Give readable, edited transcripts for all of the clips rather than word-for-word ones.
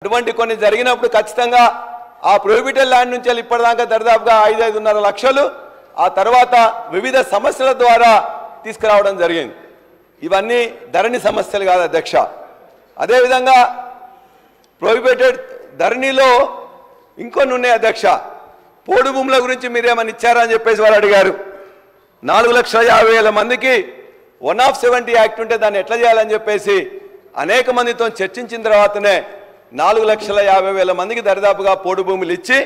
అటువంటి కొన్ని జరిగినప్పుడు ఖచ్చితంగా ఆ ప్రొహిబిటెడ్ ల్యాండ్ నుంచి ఇప్పటిదాకా దరిదాపుగా 5.5 లక్షలు ఆ తర్వాత వివిధ సమస్యల ద్వారా తీసుకురావడం జరిగింది. ఇవన్నీ ధరణి సమస్యలు కాదు అధ్యక్ష. అదేవిధంగా ప్రొహిబిటెడ్ ధరణిలో ఇంకొన్ని ఉన్నాయి అధ్యక్ష. పోడు భూముల గురించి మీరేమని ఇచ్చారని చెప్పేసి వాళ్ళు అడిగారు. 4,50,000 మందికి 1/70 యాక్ట్ ఉంటే దాన్ని ఎట్లా చేయాలని చెప్పేసి అనేక మందితో చర్చించిన తర్వాతనే 4,50,000 మందికి దరిదాపుగా పోడు భూములు ఇచ్చి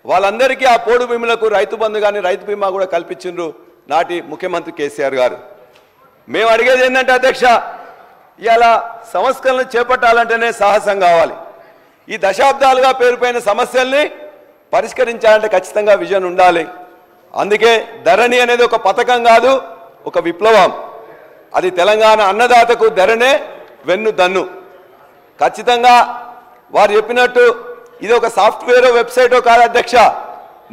వాళ్ళందరికీ ఆ పోడు భూములకు రైతు బంధు కానీ రైతు బీమా కూడా కల్పించిండ్రు నాటి ముఖ్యమంత్రి కేసీఆర్ గారు. మేము అడిగేది ఏంటంటే అధ్యక్ష, ఇలా సంస్కరణలు చేపట్టాలంటేనే సాహసం కావాలి. ఈ దశాబ్దాలుగా పేరుపోయిన సమస్యల్ని పరిష్కరించాలంటే ఖచ్చితంగా విజన్ ఉండాలి. అందుకే ధరణి అనేది ఒక పథకం కాదు, ఒక విప్లవం. అది తెలంగాణ అన్నదాతకు ధరణే వెన్ను దన్ను. ఖచ్చితంగా వారు చెప్పినట్టు ఇది ఒక సాఫ్ట్వేర్ వెబ్సైటో కాదు అధ్యక్ష.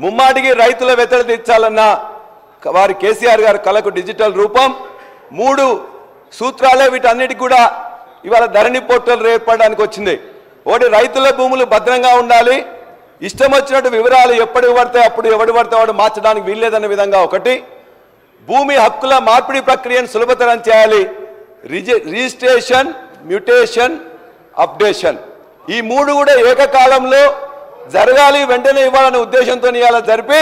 ముమ్మాటికి రైతుల వెతలు తీర్చాలన్న వారి కేసీఆర్ గారి కళకు డిజిటల్ రూపం. 3 సూత్రాలే వీటన్నిటికి కూడా ఇవాళ ధరణి పోర్టల్ ఏర్పడడానికి వచ్చింది. ఒకటి, రైతుల భూములు భద్రంగా ఉండాలి, ఇష్టం వచ్చినట్టు వివరాలు ఎప్పటికి పడితే అప్పుడు ఎవడు పడితే వాడు మార్చడానికి వీల్లేదన్న విధంగా ఒకటి. భూమి హక్కుల మార్పిడి ప్రక్రియను సులభతరం చేయాలి, రిజిస్ట్రేషన్, మ్యూటేషన్, అప్డేషన్ ఈ 3 కూడా ఏకకాలంలో జరగాలి, వెంటనే ఇవ్వాలనే ఉద్దేశంతో ఇవాళ జరిపి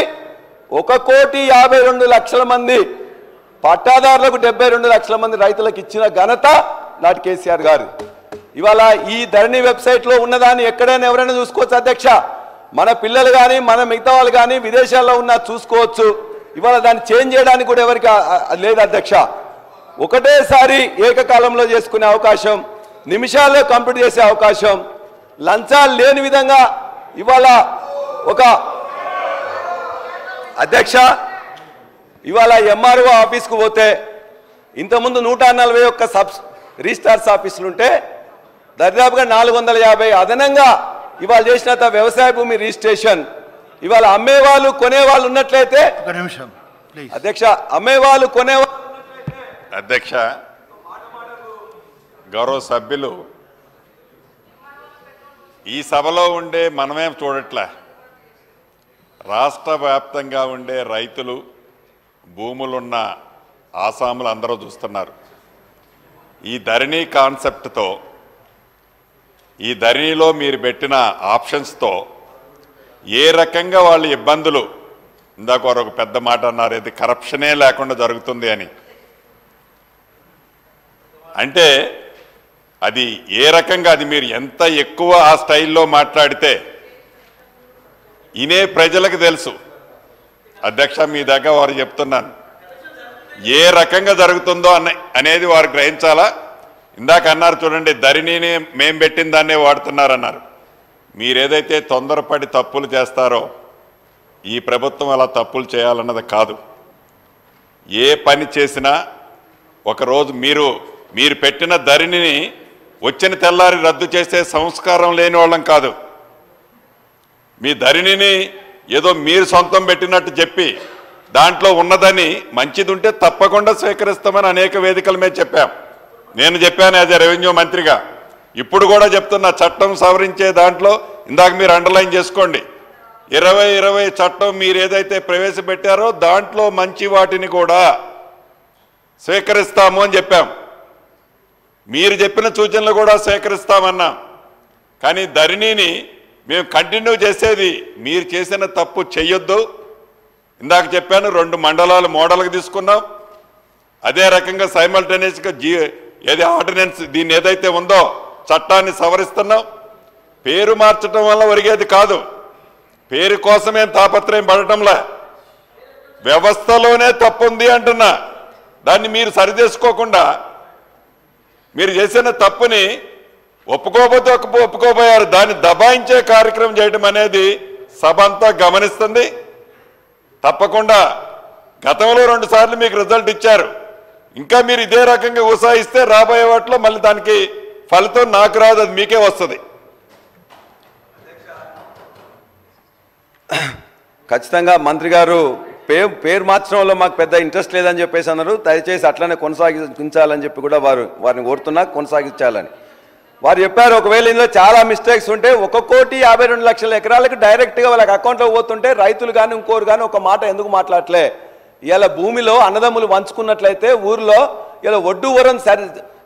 1,52,00,000 మంది పట్టాదారులకు 72 లక్షల మంది రైతులకు ఇచ్చిన ఘనత నాటి కేసీఆర్ గారు. ఇవాళ ఈ ధరణి వెబ్సైట్లో ఉన్నదాన్ని ఎక్కడైనా ఎవరైనా చూసుకోవచ్చు అధ్యక్ష. మన పిల్లలు కానీ మన మిగతా వాళ్ళు కానీ విదేశాల్లో ఉన్న చూసుకోవచ్చు. ఇవాళ దాన్ని చేంజ్ చేయడానికి కూడా ఎవరికి లేదు అధ్యక్ష. ఒకటేసారి ఏకకాలంలో చేసుకునే అవకాశం, నిమిషాల్లో కంప్లీట్ చేసే అవకాశం, లంచాలు లేని విధంగా ఇవాళ ఒక అధ్యక్ష ఇవాళ ఎంఆర్ఓ ఆఫీస్కు పోతే ఇంతకుముందు 141 సబ్ రిజిస్టార్స్ ఆఫీసులు ఉంటే దరిదాపుగా 450 అదనంగా ఇవాళ చేసిన వ్యవసాయ భూమి రిజిస్ట్రేషన్. ఇవాళ అమ్మేవాళ్ళు కొనేవాళ్ళు ఉన్నట్లయితే అధ్యక్ష, అమ్మేవాళ్ళు కొనేవాళ్ళు అధ్యక్ష, గౌరవ సభ్యులు ఈ సభలో ఉండే మనమేం చూడట్లే, రాష్ట్ర వ్యాప్తంగా ఉండే రైతులు భూములున్న ఆసాములు అందరూ చూస్తున్నారు. ఈ ధరణి కాన్సెప్ట్తో, ఈ ధరణిలో మీరు పెట్టిన ఆప్షన్స్తో ఏ రకంగా వాళ్ళ ఇబ్బందులు, ఇందాక వారు ఒక పెద్ద మాట అన్నారు, ఇది కరప్షనే లేకుండా జరుగుతుంది అని. అంటే అది ఏ రకంగా, అది మీరు ఎంత ఎక్కువ ఆ స్టైల్లో మాట్లాడితే ఇనే ప్రజలకు తెలుసు అధ్యక్ష. మీ దగ్గర వారు చెప్తున్నాను ఏ రకంగా జరుగుతుందో అనేది వారు గ్రహించాలా. ఇందాక అన్నారు చూడండి, ధరణిని మేం పెట్టిన దాన్నే వాడుతున్నారన్నారు. మీరేదైతే తొందరపడి తప్పులు చేస్తారో ఈ ప్రభుత్వం అలా తప్పులు చేయాలన్నది కాదు. ఏ పని చేసినా ఒకరోజు మీరు పెట్టిన ధరణిని వచ్చిన తెల్లారి రద్దు చేసే సంస్కారం లేని వాళ్ళం కాదు. మీ ధరణిని ఏదో మీరు సొంతం పెట్టినట్టు చెప్పి దాంట్లో ఉన్నదని మంచిది ఉంటే తప్పకుండా స్వీకరిస్తామని అనేక వేదికల మీద చెప్పాం. నేను చెప్పాను యాజ్ ఎ రెవెన్యూ మంత్రిగా, ఇప్పుడు కూడా చెప్తున్నా, చట్టం సవరించే దాంట్లో ఇందాక మీరు అండర్లైన్ చేసుకోండి, 2020 చట్టం మీరు ఏదైతే ప్రవేశపెట్టారో దాంట్లో మంచి వాటిని కూడా స్వీకరిస్తాము అని చెప్పాం. మీరు చెప్పిన సూచనలు కూడా స్వీకరిస్తామన్నాం. కానీ ధరణిని మేము కంటిన్యూ చేసేది మీరు చేసిన తప్పు చెయ్యొద్దు. ఇందాక చెప్పాను, 2 మండలాలు మోడల్గా తీసుకున్నాం. అదే రకంగా సైమల్టేనియస్గా ఏది ఆర్డినెన్స్ దీన్ని ఏదైతే ఉందో చట్టాన్ని సవరిస్తున్నాం. పేరు మార్చడం వల్ల ఒరిగేది కాదు, పేరు కోసమేం తాపత్రయం పడటంలే, వ్యవస్థలోనే తప్పుంది అంటున్నా. దాన్ని మీరు సరిచేసుకోకుండా మీరు చేసిన తప్పుని ఒప్పుకోకపోతే ఒప్పుకోపోయారు, దాన్ని దబాయించే కార్యక్రమం చేయడం అనేది సభ అంతా గమనిస్తుంది. తప్పకుండా గతంలో 2 సార్లు మీకు రిజల్ట్ ఇచ్చారు. ఇంకా మీరు ఇదే రకంగా ఉత్సాహిస్తే రాబోయే వాటిలో మళ్ళీ దానికి ఫలితం నాకు రాదు, అది మీకే వస్తుంది. ఖచ్చితంగా మంత్రి గారు పేరు మార్చడంలో మాకు పెద్ద ఇంట్రెస్ట్ లేదని చెప్పేసి అన్నారు. దయచేసి అట్లనే కొనసాగించాలని చెప్పి కూడా వారిని కోరుతున్నా, కొనసాగించాలని. వారు చెప్పారు ఒకవేళ ఇందులో చాలా మిస్టేక్స్ ఉంటే 1,52,00,000 ఎకరాలకు డైరెక్ట్గా వాళ్ళకి అకౌంట్లో పోతుంటే రైతులు కానీ ఇంకోరు కానీ ఒక మాట ఎందుకు మాట్లాడలే? ఇలా భూమిలో అన్నదమ్ములు పంచుకున్నట్లయితే ఊర్లో ఇలా ఒడ్డు వరం సరి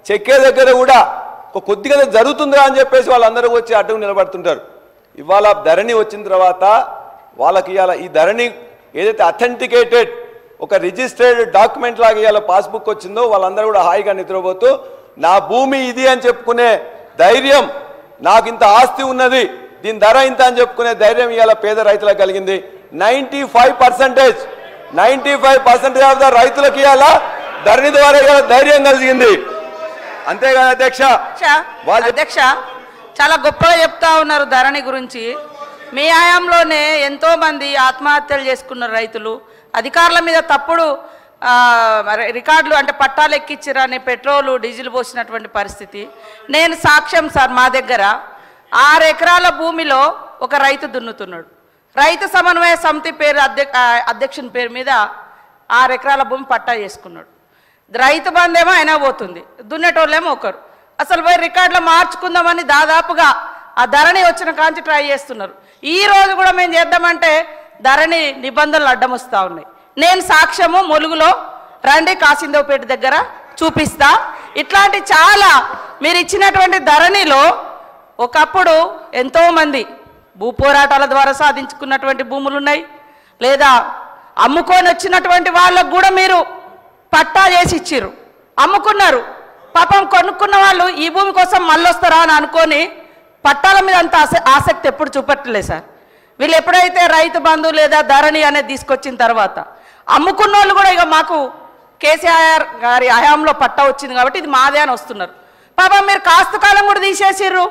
చెక్కే దగ్గర కూడా కొద్దిగా జరుగుతుందా అని చెప్పేసి వాళ్ళందరూ వచ్చి అడ్డుకు నిలబడుతుంటారు. ఇవాళ ధరణి వచ్చిన తర్వాత వాళ్ళకి ఇవాళ ఈ ధరణి ఏదైతే అథెంటికేటెడ్ ఒక రిజిస్టర్డ్ డాక్యుమెంట్ లాగా ఇవాళ పాస్బుక్ వచ్చిందో వాళ్ళందరూ కూడా హాయిగా నిద్రపోతూ నా భూమి ఇది అని చెప్పుకునే ధైర్యం, నాకు ఇంత ఆస్తి ఉన్నది, దీని ధర ఇంత అని చెప్పుకునే ధైర్యం ఇవాళ పేద రైతులకు కలిగింది. 95% ఆఫ్ ద రైతులకు ఇవాళ ధరణి ద్వారా ఇవాళ ధైర్యం కలిగింది. అంతేకాదు అధ్యక్ష చాలా గొప్పగా చెప్తా ఉన్నారు ధరణి గురించి. మీ హయాంలోనే ఎంతో మంది ఆత్మహత్యలు చేసుకున్నారు రైతులు. అధికారుల మీద తప్పుడు రికార్డులు అంటే పట్టాలు ఎక్కించారని పెట్రోలు డీజిల్ పోసినటువంటి పరిస్థితి. నేను సాక్ష్యం సార్, మా దగ్గర 6 ఎకరాల భూమిలో ఒక రైతు దున్నుతున్నాడు. రైతు సమన్వయ సమితి పేరు అధ్యక్షుని పేరు మీద 6 ఎకరాల భూమి పట్టా చేసుకున్నాడు. రైతు బంధేమో అయినా పోతుంది, దున్నేటోళ్ళేమో ఒకరు. అసలు పోయి రికార్డులో మార్చుకుందామని దాదాపుగా ఆ ధరణి వచ్చిన కాంచి ట్రై చేస్తున్నారు. ఈ రోజు కూడా మేము చేద్దామంటే ధరణి నిబంధనలు అడ్డం వస్తూ ఉన్నాయి. నేను సాక్ష్యము ములుగులో రండి, కాసిందేవపేట దగ్గర చూపిస్తా. ఇట్లాంటి చాలా మీరు ఇచ్చినటువంటి ధరణిలో ఒకప్పుడు ఎంతోమంది భూ పోరాటాల ద్వారా సాధించుకున్నటువంటి భూములు ఉన్నాయి, లేదా అమ్ముకొని వచ్చినటువంటి వాళ్ళకు కూడా మీరు పట్టా చేసి ఇచ్చిర్రు, అమ్ముకున్నారు. పాపం కొనుక్కున్న వాళ్ళు ఈ భూమి కోసం మళ్ళీ వస్తారా అని అనుకొని పట్టాల మీద అంత ఆసక్తి ఎప్పుడు చూపట్లేదు సార్. వీళ్ళు ఎప్పుడైతే రైతు బంధు లేదా ధరణి అనేది తీసుకొచ్చిన తర్వాత అమ్ముకున్న వాళ్ళు కూడా ఇక మాకు కేసీఆర్ గారి హయాంలో పట్టా వచ్చింది కాబట్టి ఇది మాదే అని వస్తున్నారు. పాపం మీరు కాస్త కాలం కూడా తీసేసిర్రు,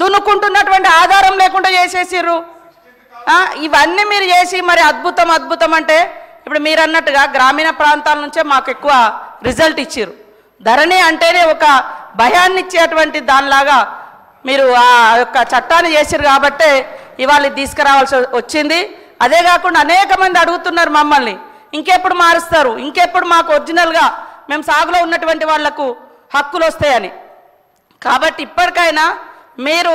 దున్నుకుంటున్నటువంటి ఆధారం లేకుండా చేసేసిర్రు. ఇవన్నీ మీరు చేసి మరి అద్భుతం అంటే ఇప్పుడు మీరు అన్నట్టుగా గ్రామీణ ప్రాంతాల నుంచే మాకు ఎక్కువ రిజల్ట్ ఇచ్చిర్రు. ధరణి అంటేనే ఒక భయాన్ని ఇచ్చేటువంటి దానిలాగా మీరు ఆ యొక్క చట్టాన్ని చేసిర్రు కాబట్టే ఇవాళ తీసుకురావాల్సి వచ్చింది. అదే కాకుండా అనేక మంది అడుగుతున్నారు మమ్మల్ని, ఇంకెప్పుడు మారుస్తారు, ఇంకెప్పుడు మాకు ఒరిజినల్గా మేము సాగులో ఉన్నటువంటి వాళ్లకు హక్కులు వస్తాయని. కాబట్టి ఇప్పటికైనా మీరు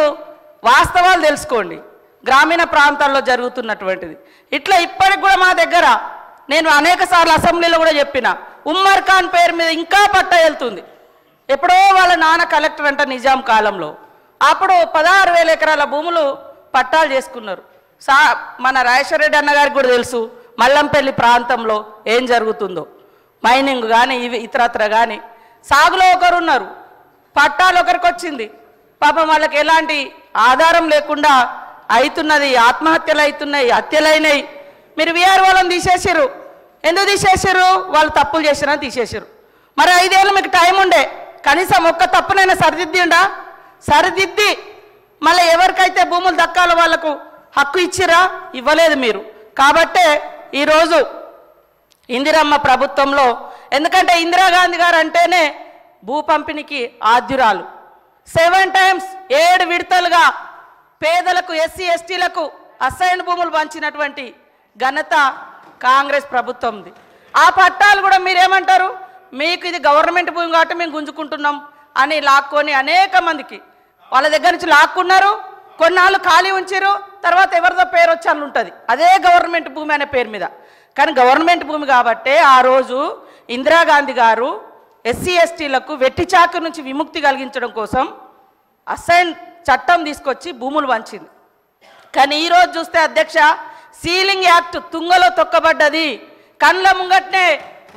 వాస్తవాలు తెలుసుకోండి, గ్రామీణ ప్రాంతాల్లో జరుగుతున్నటువంటిది. ఇట్లా ఇప్పటికి కూడా మా దగ్గర నేను అనేక సార్లు అసెంబ్లీలో కూడా చెప్పిన, ఉమ్మర్ ఖాన్ పేరు మీద ఇంకా పట్టా వెళ్తుంది. ఎప్పుడో వాళ్ళ నాన్న కలెక్టర్ అంట నిజాం కాలంలో, అప్పుడు 16,000 ఎకరాల భూములు పట్టాలు చేసుకున్నారు. మన రాజేశ్వర రెడ్డి అన్న గారికి కూడా తెలుసు మల్లంపల్లి ప్రాంతంలో ఏం జరుగుతుందో. మైనింగ్ కానీ ఇవి ఇతరత్ర కానీ సాగులో ఒకరు ఉన్నారు, పట్టాలు ఒకరికి వచ్చింది. పాపం వాళ్ళకి ఎలాంటి ఆధారం లేకుండా అవుతున్నది, ఆత్మహత్యలు అవుతున్నాయి, హత్యలైనాయి. మీరు వీఆర్ వాళ్ళని తీసేసారు. ఎందుకు తీసేసారు? వాళ్ళు తప్పులు చేసిరని తీసేసారు. మరి 5 ఏళ్ళు మీకు టైం ఉండే, కనీసం ఒక్క తప్పునైనా సరిదిద్ది మళ్ళీ ఎవరికైతే భూములు దక్కాలో వాళ్ళకు హక్కు ఇచ్చిరా? ఇవ్వలేదు మీరు. కాబట్టే ఈరోజు ఇందిరమ్మ ప్రభుత్వంలో, ఎందుకంటే ఇందిరాగాంధీ గారు అంటేనే భూ పంపిణీకి ఆద్యురాలు. 7 times 7 విడతలుగా పేదలకు ఎస్సీ ఎస్టీలకు అసైన్ భూములు పంచినటువంటి ఘనత కాంగ్రెస్ ప్రభుత్వంది. ఆ పట్టాలు కూడా మీరేమంటారు, మీకు ఇది గవర్నమెంట్ భూమి కాబట్టి మేము గుంజుకుంటున్నాం అని లాక్కొని అనేక మందికి వాళ్ళ దగ్గర నుంచి లాక్కున్నారు. కొన్నాళ్ళు ఖాళీ ఉంచారు, తర్వాత ఎవరిదో పేరు వచ్చి అని ఉంటుంది అదే గవర్నమెంట్ భూమి అనే పేరు మీద. కానీ గవర్నమెంట్ భూమి కాబట్టే ఆ రోజు ఇందిరాగాంధీ గారు ఎస్సీ ఎస్టీలకు వెట్టి చాకరి నుంచి విముక్తి కలిగించడం కోసం అసైన్ చట్టం తీసుకొచ్చి భూములు పంచింది. కానీ ఈరోజు చూస్తే అధ్యక్ష, సీలింగ్ యాక్ట్ తుంగలో తొక్కబడ్డది. కళ్ళ ముంగట్నే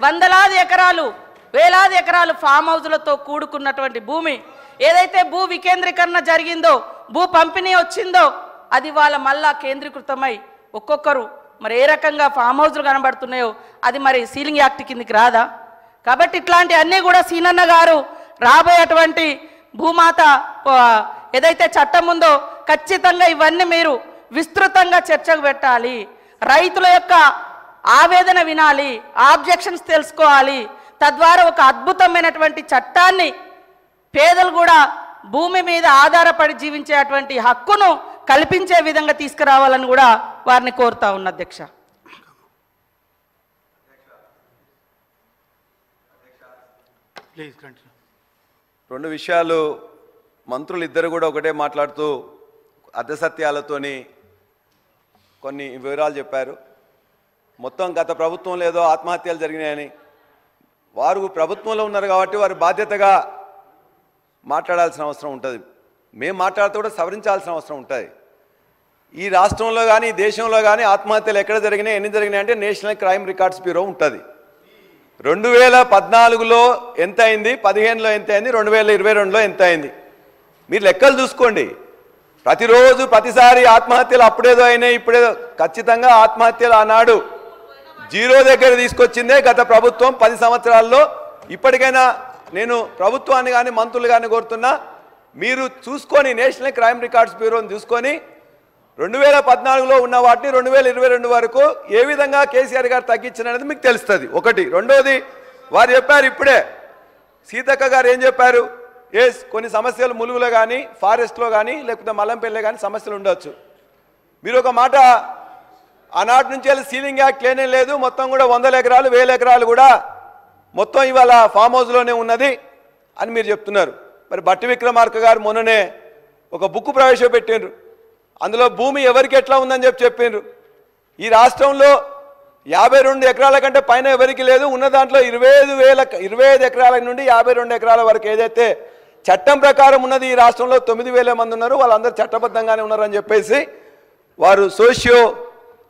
వందలాది ఎకరాలు, వేలాది ఎకరాలు ఫామ్ హౌజులతో కూడుకున్నటువంటి భూమి, ఏదైతే భూ వికేంద్రీకరణ జరిగిందో, భూ పంపిణీ వచ్చిందో, అది వాళ్ళ మళ్ళా కేంద్రీకృతమై ఒక్కొక్కరు మరి ఏ రకంగా ఫామ్ హౌజులు కనబడుతున్నాయో అది మరి సీలింగ్ యాక్ట్ కిందికి రాదా? కాబట్టి ఇట్లాంటి అన్నీ కూడా సీనన్న గారు రాబోయేటువంటి భూమాత ఏదైతే చట్టం ఉందో ఖచ్చితంగా ఇవన్నీ మీరు విస్తృతంగా చర్చకు పెట్టాలి. రైతుల యొక్క ఆవేదన వినాలి, ఆబ్జెక్షన్స్ తెలుసుకోవాలి. తద్వారా ఒక అద్భుతమైనటువంటి చట్టాన్ని పేదలు కూడా భూమి మీద ఆధారపడి జీవించేటువంటి హక్కును కల్పించే విధంగా తీసుకురావాలని కూడా వారిని కోరుతా ఉన్న అధ్యక్ష. రెండు విషయాలు మంత్రులు ఇద్దరు కూడా ఒకటే మాట్లాడుతూ అర్ధసత్యాలతోని కొన్ని వివరాలు చెప్పారు. మొత్తం గత ప్రభుత్వంలో ఏదో ఆత్మహత్యలు జరిగినాయని, వారు ప్రభుత్వంలో ఉన్నారు కాబట్టి వారు బాధ్యతగా మాట్లాడాల్సిన అవసరం ఉంటుంది. మేము మాట్లాడుతూ కూడా సవరించాల్సిన అవసరం ఉంటుంది. ఈ రాష్ట్రంలో కానీ దేశంలో కానీ ఆత్మహత్యలు ఎక్కడ జరిగినాయి, ఎన్ని జరిగినాయి అంటే నేషనల్ క్రైమ్ రికార్డ్స్ బ్యూరో ఉంటుంది. 2014లో ఎంత అయింది, 15లో ఎంత అయింది, 2022లో ఎంత అయింది, మీరు లెక్కలు చూసుకోండి. ప్రతిరోజు ప్రతిసారి ఆత్మహత్యలు అప్పుడేదో అయినాయి ఇప్పుడేదో, ఖచ్చితంగా ఆత్మహత్యలు ఆనాడు జీరో దగ్గర తీసుకొచ్చిందే గత ప్రభుత్వం 10 సంవత్సరాల్లో. ఇప్పటికైనా నేను ప్రభుత్వాన్ని కానీ మంత్రులు కానీ కోరుతున్నా, మీరు చూసుకొని నేషనల్ క్రైమ్ రికార్డ్స్ బ్యూరోని చూసుకొని 2014లో ఉన్న వాటిని 2022 వరకు ఏ విధంగా కేసీఆర్ గారు తగ్గించినది మీకు తెలుస్తుంది. ఒకటి. రెండోది, వారు చెప్పారు ఇప్పుడే, సీతక్క గారు ఏం చెప్పారు, కొన్ని సమస్యలు ములుగులో కానీ ఫారెస్ట్లో కానీ లేకపోతే మల్లంపల్లిలో కానీ సమస్యలు ఉండొచ్చు. మీరు ఒక మాట, ఆనాటి నుంచి వెళ్ళి సీలింగ్ యాక్ట్ లేనే లేదు, మొత్తం కూడా 100 ఎకరాలు 1000 ఎకరాలు కూడా మొత్తం ఇవాళ ఫామ్ హౌస్లోనే ఉన్నది అని మీరు చెప్తున్నారు. మరి బట్టి విక్రమార్క గారు మొన్ననే ఒక బుక్ ప్రవేశపెట్టిండ్రు, అందులో భూమి ఎవరికి ఎట్లా ఉందని చెప్పిండ్రు. ఈ రాష్ట్రంలో 52 ఎకరాల కంటే పైన ఎవరికి లేదు, ఉన్న దాంట్లో 25 ఎకరాల నుండి 52 ఎకరాల వరకు ఏదైతే చట్టం ప్రకారం ఉన్నది ఈ రాష్ట్రంలో 9000 మంది ఉన్నారు, వాళ్ళందరూ చట్టబద్ధంగానే ఉన్నారని చెప్పేసి వారు సోషియో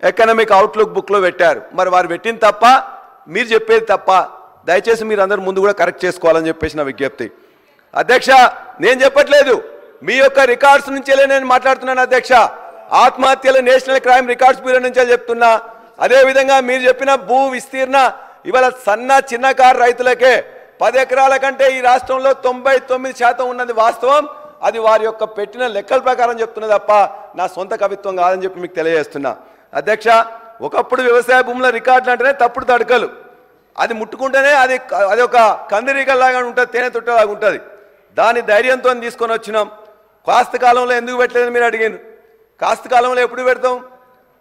ఎకనామిక్ అవుట్లుక్ బుక్లో పెట్టారు. మరి వారు పెట్టింది తప్ప, మీరు చెప్పేది తప్ప, దయచేసి మీరు అందరూ ముందు కూడా కరెక్ట్ చేసుకోవాలని చెప్పేసి నా విజ్ఞప్తి. అధ్యక్ష, నేను చెప్పట్లేదు, మీ యొక్క రికార్డ్స్ నుంచేలే నేను మాట్లాడుతున్నాను అధ్యక్ష. ఆత్మహత్యలు నేషనల్ క్రైమ్ రికార్డ్స్ బ్యూరో నుంచే చెప్తున్నా. అదేవిధంగా మీరు చెప్పిన భూ విస్తీర్ణ ఇవాళ సన్న చిన్నకారు రైతులకే 10 ఎకరాల కంటే ఈ రాష్ట్రంలో 99% ఉన్నది వాస్తవం. అది వారి యొక్క పెట్టిన లెక్కల ప్రకారం చెప్తున్నా తప్ప నా సొంత కవిత్వం కాదని చెప్పి మీకు తెలియజేస్తున్నా. అధ్యక్ష, ఒకప్పుడు వ్యవసాయ భూముల రికార్డులు అంటేనే తప్పుడు తడకలు, అది ముట్టుకుంటేనే అది ఒక కందిరీగల్లాగా ఉంటుంది, తేనె తుట్టలాగా ఉంటుంది. దాని ధైర్యంతో తీసుకొని వచ్చినాం. కాస్త కాలంలో ఎందుకు పెట్టలేదని మీరు అడిగారు. కాస్త కాలంలో ఎప్పుడు పెడతాం?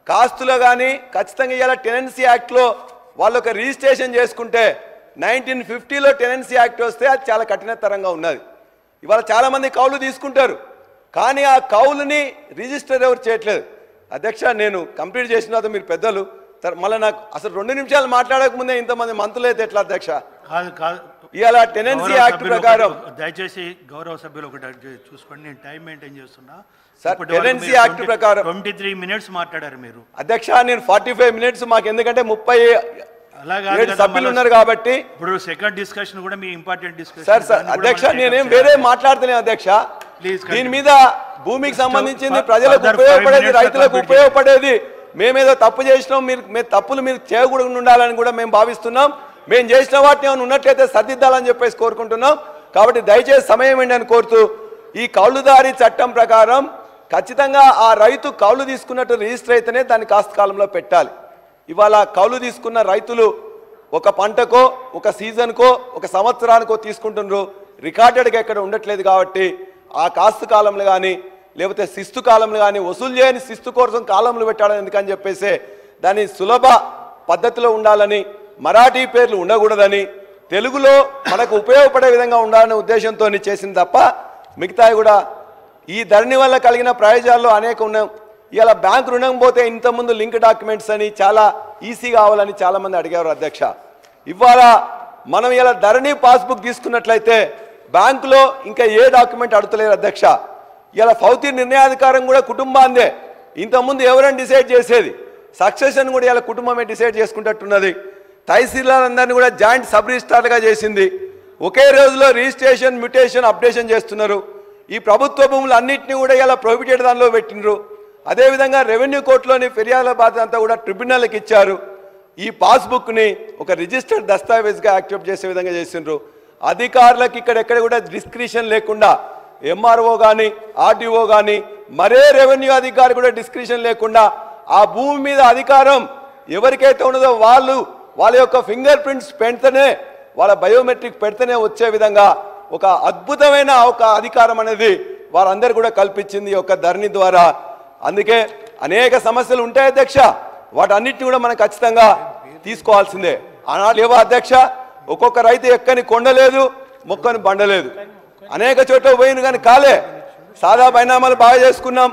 కాస్తులో కానీ ఖచ్చితంగా ఇవాళ టెనెన్సీ యాక్ట్లో వాళ్ళు ఒక రిజిస్ట్రేషన్ చేసుకుంటే 1950లో టెనెన్సీ యాక్ట్ వస్తే అది చాలా కఠినతరంగా ఉన్నది. ఇవాళ చాలామంది కౌలు తీసుకుంటారు, కానీ ఆ కౌలుని రిజిస్టర్ ఎవరు చేయట్లేదు. అధ్యక్ష, నేను కంప్లీట్ చేసిన తర్వాత మీరు పెద్దలు మళ్ళీ నాకు అసలు 2 నిమిషాలు మాట్లాడకముందే ఇంతమంది మంత్రులు అయితే ఎట్లా అధ్యక్ష? ఇవాళ టెనెన్సీ యాక్ట్ ప్రకారం దయచేసి గౌరవ సభ్యులు ఒకటి చూసుకోండి, నేను టైం మెయింటైన్ చేస్తున్నా. సార్, టెనెన్సీ యాక్ట్ ప్రకారం 23 మినిట్స్ మాట్లాడారు మీరు అధ్యక్ష. నేను 45 మినిట్స్, మాకు ఎందుకంటే 37 సభ్యులు ఉన్నారు కాబట్టి. ఇప్పుడు సెకండ్ డిస్కషన్ కూడా మీ ఇంపార్టెంట్ డిస్కషన్. సార్ అధ్యక్ష, నేనేం వేరే మాట్లాడుతున్నాను అధ్యక్ష. దీని మీద భూమికి సంబంధించింది, ప్రజలకు ఉపయోగపడేది, రైతులకు ఉపయోగపడేది. మేమేదో తప్పు చేసినాం, తప్పులు మీరు చేయకూడదు ఉండాలని కూడా మేము భావిస్తున్నాం. మేము చేసిన వాటిని ఏమైనా ఉన్నట్లయితే సర్దిద్దాలని చెప్పేసి కోరుకుంటున్నాం. కాబట్టి దయచేసి సమయం ఏంటని కోరుతూ, ఈ కౌలుదారీ చట్టం ప్రకారం ఖచ్చితంగా ఆ రైతు కౌలు తీసుకున్నట్టు రిజిస్టర్ అయితేనే దాన్ని కాస్త కాలంలో పెట్టాలి. ఇవాళ కౌలు తీసుకున్న రైతులు ఒక పంటకో, ఒక సీజన్కో, ఒక సంవత్సరానికో తీసుకుంటున్నారు, రికార్డెడ్గా ఎక్కడ ఉండట్లేదు. కాబట్టి ఆ కాస్తు కాలంలో కానీ లేకపోతే శిస్తు కాలంలో కానీ వసూలు చేయని శిస్తు కోసం కాలంలో పెట్టాలని ఎందుకని చెప్పేసి దాని సులభ పద్ధతిలో ఉండాలని, మరాఠీ పేర్లు ఉండకూడదని, తెలుగులో మనకు ఉపయోగపడే విధంగా ఉండాలనే ఉద్దేశంతో చేసింది తప్ప మిగతాయి కూడా ఈ ధరణి వల్ల కలిగిన ప్రయోజనాల్లో అనేక ఉన్నాయి. ఇలా బ్యాంకు రుణం పోతే ఇంతకుముందు లింక్ డాక్యుమెంట్స్ అని చాలా ఈజీ కావాలని చాలామంది అడిగారు అధ్యక్ష. ఇవాళ మనం ఇలా ధరణి పాస్బుక్ తీసుకున్నట్లయితే బ్యాంకులో ఇంకా ఏ డాక్యుమెంట్ అడుగుతలేరు అధ్యక్ష. ఇలా ఫౌతి నిర్ణయాధికారం కూడా కుటుంబాందే. ఇంతకుముందు ఎవరైనా డిసైడ్ చేసేది, సక్సెషన్ కూడా ఇలా కుటుంబమే డిసైడ్ చేసుకుంటున్నది. తహసీల్దార్లందరినీ కూడా జాయింట్ సబ్ రిజిస్ట్రార్లుగా చేసింది. ఒకే రోజులో రిజిస్ట్రేషన్, మ్యూటేషన్, అప్డేషన్ చేస్తున్నారు. ఈ ప్రభుత్వ భూములు అన్నింటినీ కూడా ఇలా ప్రొహిబిటెడ్ దానిలో పెట్టినరు. అదేవిధంగా రెవెన్యూ కోర్టులోని ఫిర్యాదుల బాధ్యత అంతా కూడా ట్రిబ్యునల్కి ఇచ్చారు. ఈ పాస్బుక్ని ఒక రిజిస్టర్డ్ దస్తావేజ్గా యాక్సెప్ట్ చేసే విధంగా చేసిండ్రు. అధికారులకు ఇక్కడెక్కడ కూడా డిస్క్రిషన్ లేకుండా, ఎంఆర్ఓ కానీ ఆర్డీఓ కానీ మరే రెవెన్యూ అధికారి కూడా డిస్క్రిషన్ లేకుండా ఆ భూమి మీద అధికారం ఎవరికైతే ఉన్నదో వాళ్ళ యొక్క ఫింగర్ ప్రింట్స్ పెడితేనే, వాళ్ళ బయోమెట్రిక్ పెడితేనే వచ్చే విధంగా ఒక అద్భుతమైన ఒక అధికారం అనేది వారందరూ కూడా కల్పించింది ఒక ధరణి ద్వారా. అందుకే అనేక సమస్యలు ఉంటాయి అధ్యక్ష, వాటన్నిటిని కూడా మనం ఖచ్చితంగా తీసుకోవాల్సిందే. ఆనాడు ఏవో అధ్యక్ష, ఒక్కొక్క రైతు ఎక్కని కొండలేదు, మొక్కని బండలేదు. అనేక చోట్ల పోయింది కానీ కాలే. సాదా బైనామాలు బాగా చేసుకున్నాం.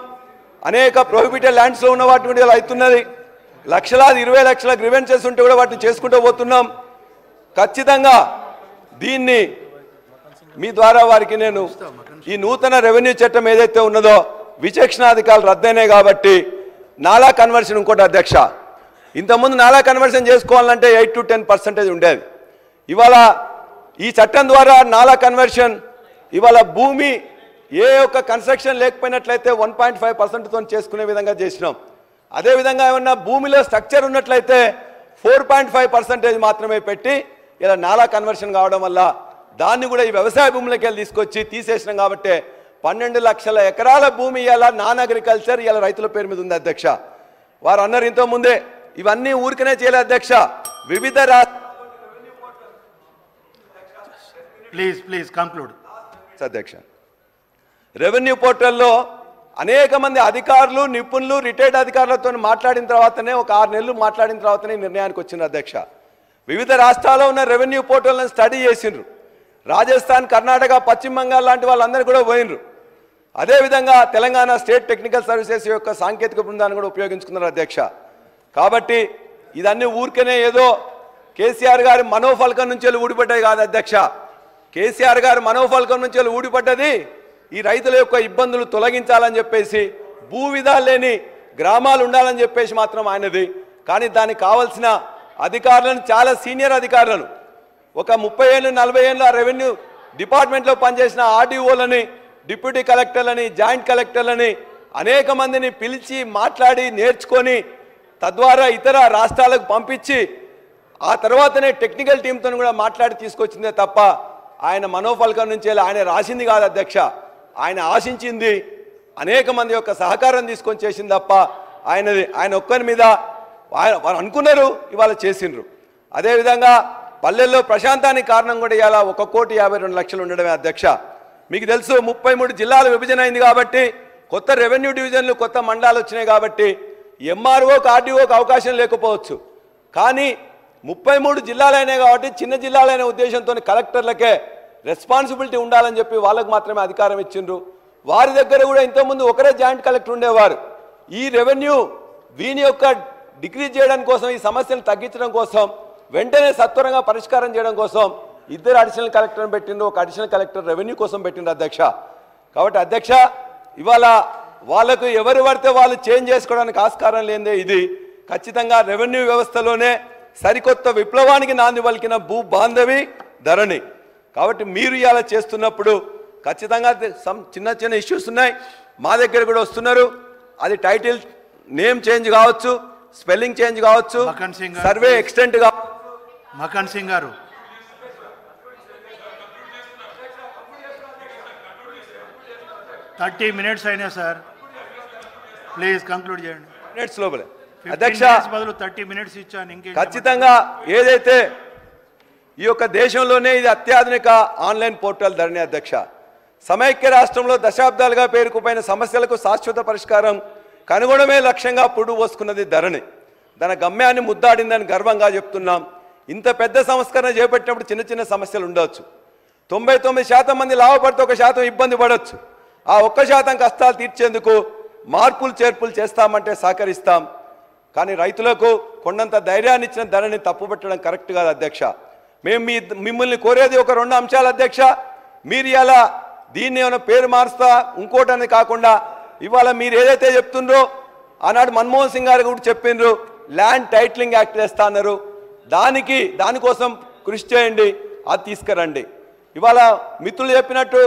అనేక ప్రొహిబిటెడ్ ల్యాండ్స్లో ఉన్న వాటి మీద అవుతున్నది. లక్షలాది 20 లక్షల గ్రివెన్సెస్ ఉంటే కూడా వాటిని చేసుకుంటూ పోతున్నాం. ఖచ్చితంగా దీన్ని మీ ద్వారా వారికి నేను ఈ నూతన రెవెన్యూ చట్టం ఏదైతే ఉన్నదో విచక్షణాధికారులు రద్దయినాయి కాబట్టి నాలా కన్వర్షన్ ఇంకోటి అధ్యక్ష, ఇంతకుముందు నాలా కన్వర్షన్ చేసుకోవాలంటే 8 to 10% ఉండేది. ఇవాళ ఈ చట్టం ద్వారా నాలా కన్వర్షన్ ఇవాళ భూమి ఏ ఒక్క కన్స్ట్రక్షన్ లేకపోయినట్లయితే 1.5%తో చేసుకునే విధంగా చేసినాం. అదేవిధంగా ఏమన్నా భూమిలో స్ట్రక్చర్ ఉన్నట్లయితే 4.5% మాత్రమే పెట్టి ఇలా నాలా కన్వర్షన్ కావడం వల్ల దాన్ని కూడా ఈ వ్యవసాయ భూములకి వెళ్ళి తీసుకొచ్చి తీసేసినాం. కాబట్టి 12 లక్షల ఎకరాల భూమి ఇలా నాన్ అగ్రికల్చర్ ఇలా రైతుల పేరు మీద ఉంది అధ్యక్ష. వారు అన్నారు ఇంతో ముందే ఇవన్నీ ఊరికనే చేయలేదు అధ్యక్ష. వివిధ ప్లీజ్ కంక్లూడ్ అధ్యక్ష. రెవెన్యూ పోర్టల్లో అనేక మంది అధికారులు నిపుణులు రిటైర్డ్ అధికారులతో మాట్లాడిన తర్వాతనే ఒక 6 నెలలు మాట్లాడిన తర్వాతనే నిర్ణయానికి వచ్చింది అధ్యక్ష. వివిధ రాష్ట్రాల్లో ఉన్న రెవెన్యూ పోర్టల్లను స్టడీ చేసిండ్రు. రాజస్థాన్, కర్ణాటక, పశ్చిమ బంగాల్ లాంటి వాళ్ళందరూ కూడా పోయినరు. అదేవిధంగా తెలంగాణ స్టేట్ టెక్నికల్ సర్వీసెస్ యొక్క సాంకేతిక బృందాన్ని కూడా ఉపయోగించుకున్నారు అధ్యక్ష. కాబట్టి ఇదన్నీ ఊరికనే ఏదో కేసీఆర్ గారి మనోఫలకం నుంచి వెళ్ళి ఊడిపడ్డది కాదు అధ్యక్ష. కేసీఆర్ గారి మనోఫలకం నుంచి వెళ్ళి ఊడిపడ్డది ఈ రైతుల యొక్క ఇబ్బందులు తొలగించాలని చెప్పేసి, భూ విధాలు లేని గ్రామాలు ఉండాలని చెప్పేసి మాత్రం ఆయనది. కానీ దానికి కావాల్సిన అధికారులను, చాలా సీనియర్ అధికారులను, ఒక 30 ఏళ్ళు 40 ఏళ్ళు ఆ రెవెన్యూ డిపార్ట్మెంట్లో పనిచేసిన ఆర్డీఓలని, డిప్యూటీ కలెక్టర్లని, జాయింట్ కలెక్టర్లని అనేక మందిని పిలిచి మాట్లాడి నేర్చుకొని తద్వారా ఇతర రాష్ట్రాలకు పంపించి ఆ తర్వాతనే టెక్నికల్ టీంతో కూడా మాట్లాడి తీసుకొచ్చిందే తప్ప ఆయన మనోఫలకం నుంచి ఆయన రాసింది కాదు అధ్యక్ష. ఆయన ఆశించింది అనేక మంది యొక్క సహకారం తీసుకొని చేసింది తప్ప ఆయన ఒక్కరి మీద వారు అనుకున్నారు, ఇవాళ చేసిండ్రు. అదేవిధంగా పల్లెల్లో ప్రశాంతానికి కారణం కూడా ఇవాళ 1,52,00,000 ఉండడమే అధ్యక్ష. మీకు తెలుసు 33 జిల్లాలు విభజన అయింది కాబట్టి, కొత్త రెవెన్యూ డివిజన్లు, కొత్త మండలాలు వచ్చినాయి కాబట్టి ఎంఆర్ఓకి, ఆర్డీఓకి అవకాశం లేకపోవచ్చు. కానీ 33 జిల్లాలైనాయి కాబట్టి చిన్న జిల్లాలైన ఉద్దేశంతో కలెక్టర్లకే రెస్పాన్సిబిలిటీ ఉండాలని చెప్పి వాళ్ళకు మాత్రమే అధికారం ఇచ్చిండ్రు. వారి దగ్గర కూడా ఇంతకుముందు ఒకరే జాయింట్ కలెక్టర్ ఉండేవారు. ఈ రెవెన్యూ దీని యొక్క డిక్రీజ్ చేయడం కోసం, ఈ సమస్యను తగ్గించడం కోసం, వెంటనే సత్వరంగా పరిష్కారం చేయడం కోసం 2 అడిషనల్ కలెక్టర్ని పెట్టిండ్రు. ఒక అడిషనల్ కలెక్టర్ రెవెన్యూ కోసం పెట్టిండ్రు అధ్యక్ష. కాబట్టి అధ్యక్ష ఇవాళ వాళ్ళకు ఎవరు పడితే వాళ్ళు చేంజ్ చేసుకోవడానికి ఆస్కారం లేదే. ఇది ఖచ్చితంగా రెవెన్యూ వ్యవస్థలోనే సరికొత్త విప్లవానికి నాంది పలికిన భూ బాంధవి ధరణి. కాబట్టి మీరు ఇలా చేస్తున్నప్పుడు ఖచ్చితంగా చిన్న చిన్న ఇష్యూస్ ఉన్నాయి, మా దగ్గర కూడా వస్తున్నారు. అది టైటిల్ నేమ్ చేంజ్ కావచ్చు, స్పెల్లింగ్ చేంజ్ కావచ్చు, సర్వే ఎక్స్టెంట్ కావచ్చు. మకన్ సింగ్ గారు 30 minutes అయినా సార్, ప్లీజ్ కంక్లూడ్ చేయండి. మినిట్స్ లోపలే అధ్యక్ష. బదులు 30 minutes ఇచ్చాను. ఇంకే ఖచ్చితంగా ఏదైతే ఈ యొక్క దేశంలోనే ఇది అత్యాధునిక ఆన్లైన్ పోర్టల్ ధరణి అధ్యక్ష. సమైక్య రాష్ట్రంలో దశాబ్దాలుగా పేరుకుపోయిన సమస్యలకు శాశ్వత పరిష్కారం కనుగొనడమే లక్ష్యంగా పురుడు పోసుకున్నది ధరణి. తన గమ్యాన్ని ముద్దాడిందని గర్వంగా చెప్తున్నాం. ఇంత పెద్ద సంస్కరణ చేపట్టినప్పుడు చిన్న చిన్న సమస్యలు ఉండవచ్చు. 99% మంది లాభపడితే 1% ఇబ్బంది పడవచ్చు. ఆ 1% కష్టాలు తీర్చేందుకు మార్పులు చేర్పులు చేస్తామంటే సహకరిస్తాం. కానీ రైతులకు కొండంత ధైర్యాన్ని ఇచ్చిన ధరణిని తప్పుపట్టడం కరెక్ట్ కాదు అధ్యక్ష. మేము మిమ్మల్ని కోరేది ఒక 2 అంశాలు అధ్యక్ష. మీరు ఇలా దీన్ని ఏమైనా పేరు మారుస్తా ఇంకోటని కాకుండా ఇవాళ మీరు ఏదైతే చెప్తుండ్రో, ఆనాడు మన్మోహన్ సింగ్ గారు కూడా చెప్పిండ్రు, ల్యాండ్ టైటిలింగ్ యాక్ట్ చేస్తా అన్నారు. దానికోసం కృషి చేయండి, అది తీసుకురండి. ఇవాళ మిత్రులు చెప్పినట్టు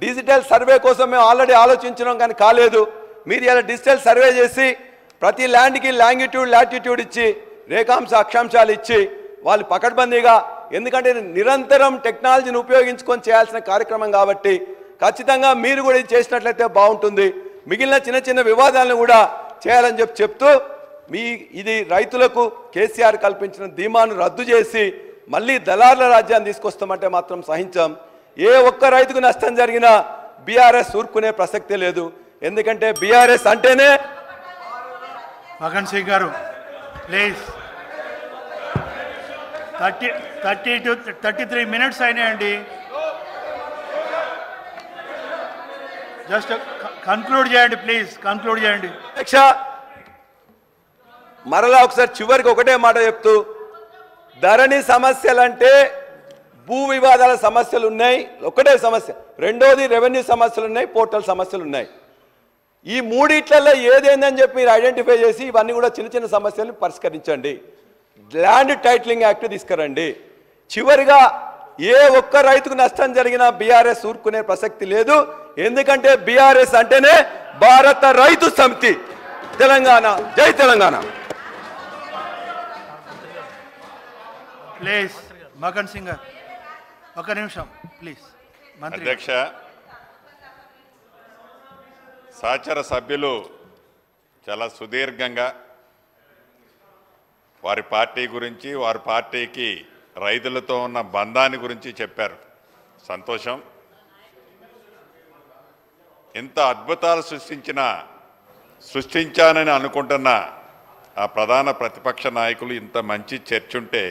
డిజిటల్ సర్వే కోసం మేము ఆల్రెడీ ఆలోచించినాం కానీ కాలేదు. మీరు ఇలా డిజిటల్ సర్వే చేసి ప్రతి ల్యాండ్కి లాంగిట్యూడ్, లాటిట్యూడ్ ఇచ్చి, రేఖాంశ, అక్షాంశాలు ఇచ్చి వాళ్ళు పకడ్బందీగా, ఎందుకంటే నిరంతరం టెక్నాలజీని ఉపయోగించుకొని చేయాల్సిన కార్యక్రమం కాబట్టి ఖచ్చితంగా మీరు కూడా ఇది చేసినట్లయితే బాగుంటుంది. మిగిలిన చిన్న చిన్న వివాదాలను కూడా చేయాలని చెప్తూ ఇది రైతులకు కేసీఆర్ కల్పించిన ధీమాను రద్దు చేసి మళ్ళీ దళార్ల రాజ్యాన్ని తీసుకొస్తామంటే మాత్రం సహించాం. ఏ ఒక్క రైతుకు నష్టం జరిగినా బీఆర్ఎస్ ఊరుకునే ప్రసక్తే లేదు. ఎందుకంటే బీఆర్ఎస్ అంటేనే. మగన్ సింగ్ గారు ప్లీజ్, 30 to 33 minutes అయినాయండి. జస్ట్ కన్క్లూడ్ చేయండి ప్లీజ్, కన్క్లూడ్ చేయండి. అధ్యక్ష, మరలా ఒకసారి చివరికి ఒకటే మాట చెప్తూ, ధరణి సమస్యలంటే భూ వివాదాల సమస్యలు ఉన్నాయి, ఒకటే సమస్య. రెండోది రెవెన్యూ సమస్యలు ఉన్నాయి, పోర్టల్ సమస్యలు ఉన్నాయి. ఈ మూడిట్లలో ఏదేందని చెప్పి మీరు ఐడెంటిఫై చేసి ఇవన్నీ కూడా చిన్న చిన్న సమస్యలను పరిష్కరించండి. ల్యాండ్ టైటిలింగ్ యాక్ట్ తీసుకురండి. చివరిగా ఏ ఒక్క రైతుకు నష్టం జరిగినా బీఆర్ఎస్ ఊరుకునే ప్రసక్తి లేదు. ఎందుకంటే బీఆర్ఎస్ అంటేనే భారత రైతు సమితి. తెలంగాణ, జై తెలంగాణ. ప్లీజ్ మగన్ సింగ్ గారు ఒక నిమిషం ప్లీజ్. మంత్రి. అధ్యక్ష, సహచర సభ్యులు చాలా సుదీర్ఘంగా వారి పార్టీ గురించి, వారి పార్టీకి రైతులతో ఉన్న బంధాన్ని గురించి చెప్పారు. సంతోషం. ఎంత అద్భుతాలు సృష్టించానని అనుకుంటున్న ఆ ప్రధాన ప్రతిపక్ష నాయకులు ఇంత మంచి చర్చ ఉంటే,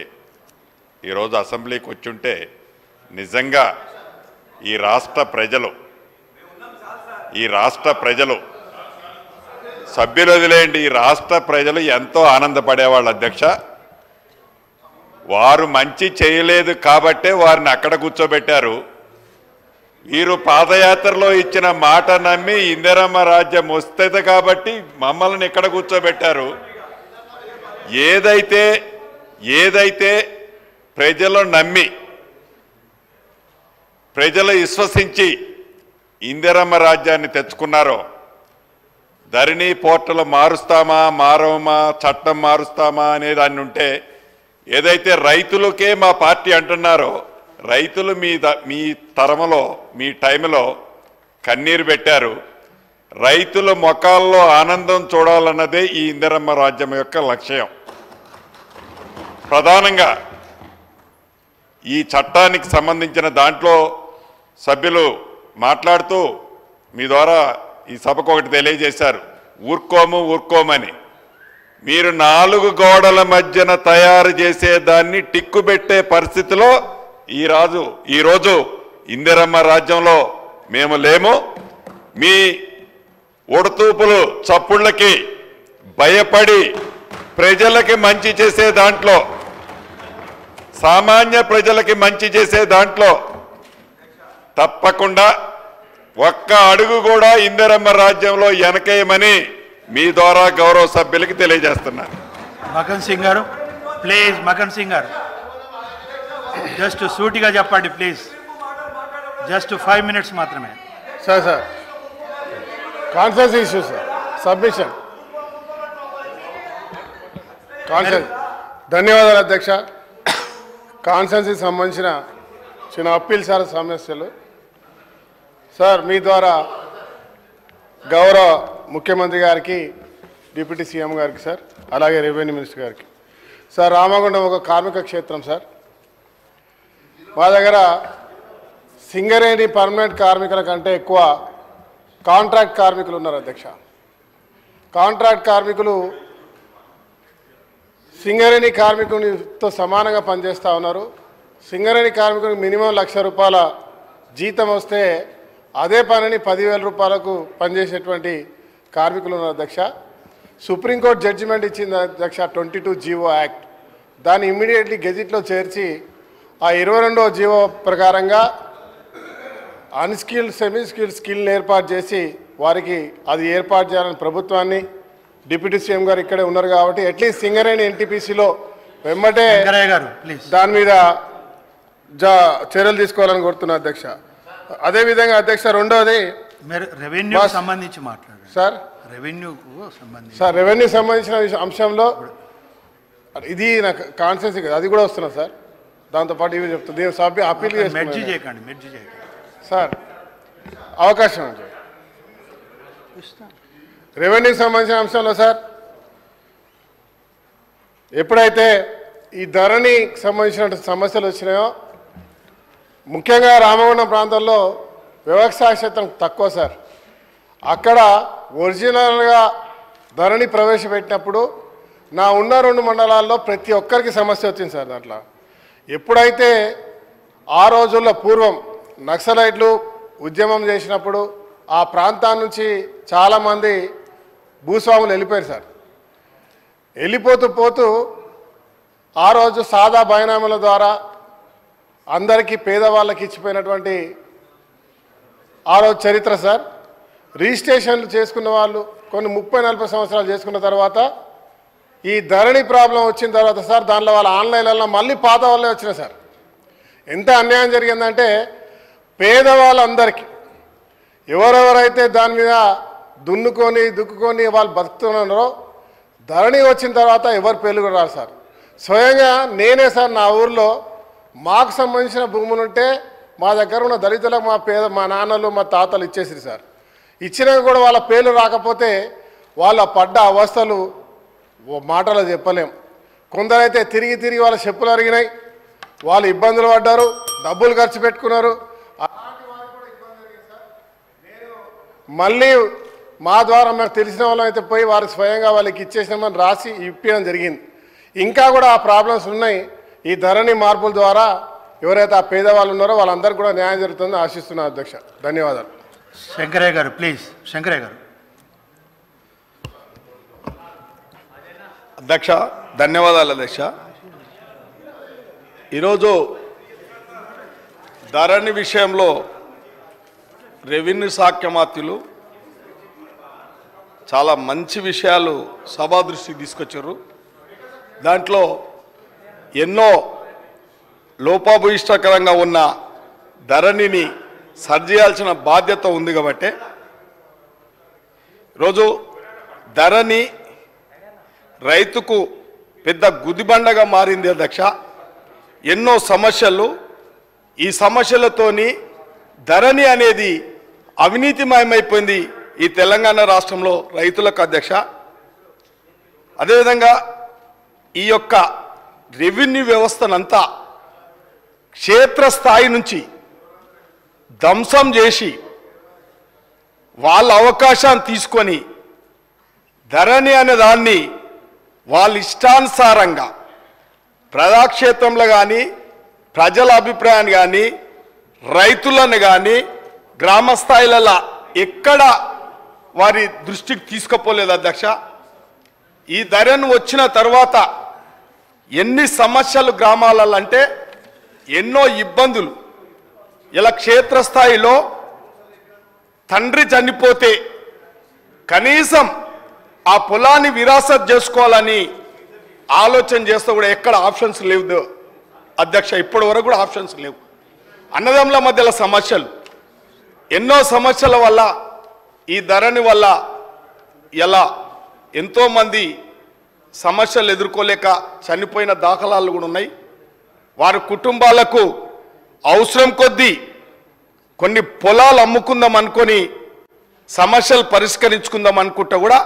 ఈరోజు అసెంబ్లీకి వచ్చుంటే నిజంగా ఈ రాష్ట్ర ప్రజలు సభ్యులు వదిలేయండి, ఈ రాష్ట్ర ప్రజలు ఎంతో ఆనందపడేవాళ్ళు అధ్యక్ష. వారు మంచి చేయలేదు కాబట్టే వారిని అక్కడ కూర్చోబెట్టారు. వీరు పాదయాత్రలో ఇచ్చిన మాట నమ్మి ఇందిరమ్మ రాజ్యం వస్తుంది కాబట్టి మమ్మల్ని ఇక్కడ కూర్చోబెట్టారు. ఏదైతే ప్రజలు నమ్మి, ప్రజలు విశ్వసించి ఇందిరమ్మ రాజ్యాన్ని తెచ్చుకున్నారో, ధరణి పోర్టల్ మారుస్తామా మారవమా, చట్టం మారుస్తామా అనే దాన్ని ఉంటే, ఏదైతే రైతులకే మా పార్టీ అంటున్నారో, రైతులు మీ తరములో, మీ టైంలో కన్నీరు పెట్టారు. రైతుల ముఖాల్లో ఆనందం చూడాలన్నదే ఈ ఇందిరమ్మ రాజ్యం యొక్క లక్ష్యం. ప్రధానంగా ఈ చట్టానికి సంబంధించిన దాంట్లో సభ్యులు మాట్లాడుతూ మీ ద్వారా ఈ సభకు ఒకటి తెలియజేశారు, ఊరుకోమని. మీరు 4 గోడల మధ్యన తయారు చేసేదాన్ని టిక్కుబెట్టే పరిస్థితిలో ఈరోజు ఇందిరమ్మ రాజ్యంలో మేము లేము. మీ ఒడతూపులు చప్పుళ్ళకి భయపడి ప్రజలకి మంచి చేసే దాంట్లో, సామాన్య ప్రజలకి మంచి చేసే దాంట్లో తప్పకుండా ఒక్క అడుగు కూడా ఇందిరమ్మ రాజ్యంలో వెనకేయమని మీ ద్వారా గౌరవ సభ్యులకి తెలియజేస్తున్నారు. మగన్ సింగ్ గారు ప్లీజ్, మగన్ సింగ్ గారు జస్ట్ సూటిగా చెప్పండి ప్లీజ్. జస్ట్ 5 minutes మాత్రమే. సార్ కాన్సెన్స్ ఇష్యూ సార్, సబ్మిషన్ కాన్సెన్స్. ధన్యవాదాలు అధ్యక్ష. కాన్సెన్స్కి సంబంధించిన చిన్న అప్పీల్ సార్, సమస్యలు సార్ మీ ద్వారా గౌరవ ముఖ్యమంత్రి గారికి, డిప్యూటీ సీఎం గారికి సార్, అలాగే రెవెన్యూ మినిస్టర్ గారికి సార్. రామగుండం ఒక కార్మిక క్షేత్రం సార్. మా దగ్గర సింగరేణి పర్మనెంట్ కార్మికుల కంటే ఎక్కువ కాంట్రాక్ట్ కార్మికులు ఉన్నారు అధ్యక్ష. కాంట్రాక్ట్ కార్మికులు సింగరేణి కార్మికునితో సమానంగా పనిచేస్తూ ఉన్నారు. సింగరేణి కార్మికునికి మినిమం ₹1,00,000 జీతం వస్తే అదే పనిని 10,000 రూపాయలకు పనిచేసేటువంటి కార్మికులు ఉన్నారు అధ్యక్ష. సుప్రీంకోర్టు జడ్జిమెంట్ ఇచ్చింది అధ్యక్ష, 22 జీవో యాక్ట్. దాన్ని ఇమ్మీడియట్లీ గెజిట్లో చేర్చి ఆ 22వ జీవో ప్రకారంగా అన్స్కిల్డ్, సెమీ స్కిల్ని ఏర్పాటు చేసి వారికి అది ఏర్పాటు చేయాలని ప్రభుత్వాన్ని, డిప్యూటీ సీఎం గారు ఇక్కడే ఉన్నారు కాబట్టి అట్లీస్ట్ సింగరేణి ఎన్టీపీసీలో వెంబటే దాని మీద చర్యలు తీసుకోవాలని కోరుతున్నా అధ్యక్ష. అదేవిధంగా అధ్యక్ష, రెండవది రెవెన్యూ సంబంధించి మాట్లాడారు సార్. రెవెన్యూ సంబంధించిన అంశంలో ఇది నాకు కాన్సెన్స్ కదా, అది కూడా వస్తున్నా సార్. దాంతోపాటు ఇవి చెప్తుంది, దీని సభ్య అప్పీల్ చేయకండి సార్. అవకాశం అండి. రెవెన్యూకి సంబంధించిన అంశంలో సార్, ఎప్పుడైతే ఈ ధరణికి సంబంధించిన సమస్యలు వచ్చినాయో, ముఖ్యంగా రామగుండం ప్రాంతంలో వ్యవసాయ క్షేత్రం తక్కువ సార్. అక్కడ ఒరిజినల్గా ధరణి ప్రవేశపెట్టినప్పుడు నా ఉన్న 2 మండలాల్లో ప్రతి ఒక్కరికి సమస్య వచ్చింది సార్. దాంట్లో ఎప్పుడైతే ఆ రోజుల్లో పూర్వం నక్సలైట్లు ఉద్యమం చేసినప్పుడు ఆ ప్రాంతాల నుంచి చాలామంది భూస్వాములు వెళ్ళిపోయారు సార్. వెళ్ళిపోతూ పోతూ ఆ రోజు సాదా బైనామీల ద్వారా అందరికీ పేదవాళ్ళకి ఇచ్చిపోయినటువంటి ఆ రోజు చరిత్ర సార్. రిజిస్ట్రేషన్లు చేసుకున్న వాళ్ళు కొన్ని 30-40 సంవత్సరాలు చేసుకున్న తర్వాత ఈ ధరణి ప్రాబ్లం వచ్చిన తర్వాత సార్ దాంట్లో వాళ్ళ ఆన్లైన్లలో మళ్ళీ పాత వాళ్ళే వచ్చినాయి సార్. ఎంత అన్యాయం జరిగిందంటే పేదవాళ్ళందరికీ ఎవరెవరైతే దాని మీద దుక్కుకొని వాళ్ళు బతుకుతున్నారో ధరణి వచ్చిన తర్వాత ఎవరి పేర్లు కూడా రారు సార్. స్వయంగా నేనే సార్ నా ఊర్లో మాకు సంబంధించిన భూములు ఉంటే మా దగ్గర ఉన్న దళితులకు మా నాన్నలు మా తాతలు ఇచ్చేసిరు సార్. ఇచ్చినా కూడా వాళ్ళ పేర్లు రాకపోతే వాళ్ళ పడ్డ అవస్థలు మాటలు చెప్పలేం. కొందరైతే తిరిగి వాళ్ళ చెప్పులు అరిగినాయి, వాళ్ళు ఇబ్బందులు పడ్డారు, డబ్బులు ఖర్చు పెట్టుకున్నారు. మళ్ళీ మా ద్వారా మాకు తెలిసిన వాళ్ళం అయితే పోయి వారికి స్వయంగా వాళ్ళకి ఇచ్చేసినామని రాసి ఇప్పించడం జరిగింది. ఇంకా కూడా ఆ ప్రాబ్లమ్స్ ఉన్నాయి. ఈ ధరణి మార్పుల ద్వారా ఎవరైతే ఆ పేదవాళ్ళు ఉన్నారో వాళ్ళందరికీ కూడా న్యాయం జరుగుతుందని ఆశిస్తున్నా అధ్యక్ష. ధన్యవాదాలు. శంకరయ్య గారు ప్లీజ్. శంకరయ్య గారు. అధ్యక్ష ధన్యవాదాలు అధ్యక్ష. ఈరోజు ధరణి విషయంలో రెవెన్యూ శాఖ మంత్రులు చాలా మంచి విషయాలు సభా దృష్టికి తీసుకొచ్చారు. దాంట్లో ఎన్నో లోపభూయిష్టకరంగా ఉన్న ధరణిని సరిచేయాల్సిన బాధ్యత ఉంది కాబట్టి ఈరోజు ధరణి రైతుకు పెద్ద గుదిబండగా మారింది అధ్యక్ష. ఎన్నో సమస్యలు, ఈ సమస్యలతోని ధరణి అనేది అవినీతిమయమైపోయింది ఈ తెలంగాణ రాష్ట్రంలో రైతులకు అధ్యక్ష. అదేవిధంగా ఈ యొక్క రెవెన్యూ వ్యవస్థనంతా క్షేత్రస్థాయి నుంచి ధ్వంసం చేసి వాళ్ళ అవకాశాన్ని తీసుకొని ధరణి అనే దాన్ని వాళ్ళ ఇష్టానుసారంగా ప్రజాక్షేత్రంలో కానీ ప్రజల అభిప్రాయాన్ని కానీ రైతులను కానీ గ్రామ స్థాయిలలో ఎక్కడ వారి దృష్టికి తీసుకుపోలేదు అధ్యక్ష. ఈ ధరణి వచ్చిన తర్వాత ఎన్ని సమస్యలు గ్రామాలలో అంటే ఎన్నో ఇబ్బందులు. ఇలా క్షేత్రస్థాయిలో తండ్రి చనిపోతే కనీసం ఆ పొలాన్ని విరాసత్ చేసుకోవాలని ఆలోచన చేస్తే కూడా ఎక్కడ ఆప్షన్స్ లేవు అధ్యక్ష. ఇప్పటి వరకు కూడా ఆప్షన్స్ లేవు. అన్నదమ్ముల మధ్యలో సమస్యలు, ఎన్నో సమస్యల వల్ల ఈ ధరణి వల్ల ఎలా ఎంతోమంది సమస్యలు ఎదుర్కోలేక చనిపోయిన దాఖలాలు కూడా ఉన్నాయి. వారి కుటుంబాలకు అవసరం కొద్దీ కొన్ని పొలాలు అమ్ముకుందాం అనుకొని సమస్యలు పరిష్కరించుకుందాం అనుకుంటా కూడా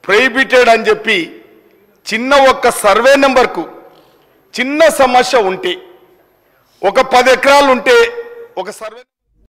ప్రొహిబిటెడ్ అని చెప్పి చిన్న ఒక్క సర్వే నెంబర్కు చిన్న సమస్య ఉంటే ఒక 10 ఎకరాలు ఉంటే ఒక సర్వే